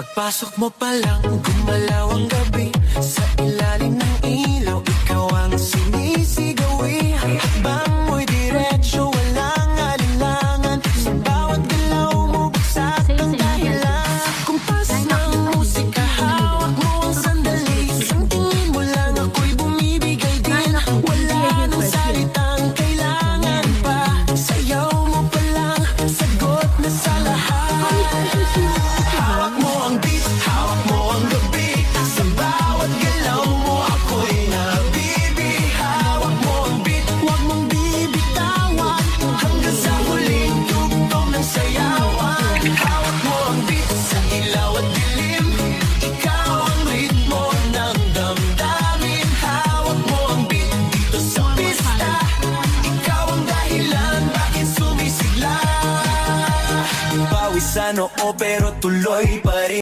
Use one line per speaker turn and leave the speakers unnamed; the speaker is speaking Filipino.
Pagpasok mo pa lang, gumalaw ang gabi. Sa ilalim ng ilaw, ikaw ang sinisigawi. Hakbang mo'y diretsyo, walang alinlangan. Sa bawat galaw mo, bagsak ang dahilan. Kumpas ng musika, hawak mo ang sandali. Isang tingin mo lang, ako'y bumibigay din. Wala nang salitang kailangan pa. Sayaw mo pa lang, sagot na sa lahat. Hawak mo ang beat, hawak mo ang gabi. Sa bawat galaw mo, ako'y nabibi. Hawak mo ang beat, huwag mong bibitawan. Hanggang sa huling tugtog ng sayawan. Hawak mo ang beat, sa ilaw at dilim. Ikaw ang ritmo ng damdamin. Hawak mo ang beat, dito sa pista. Ikaw ang dahilan, bakit sumisigla. Pawisan oo pero tuloy pa rin.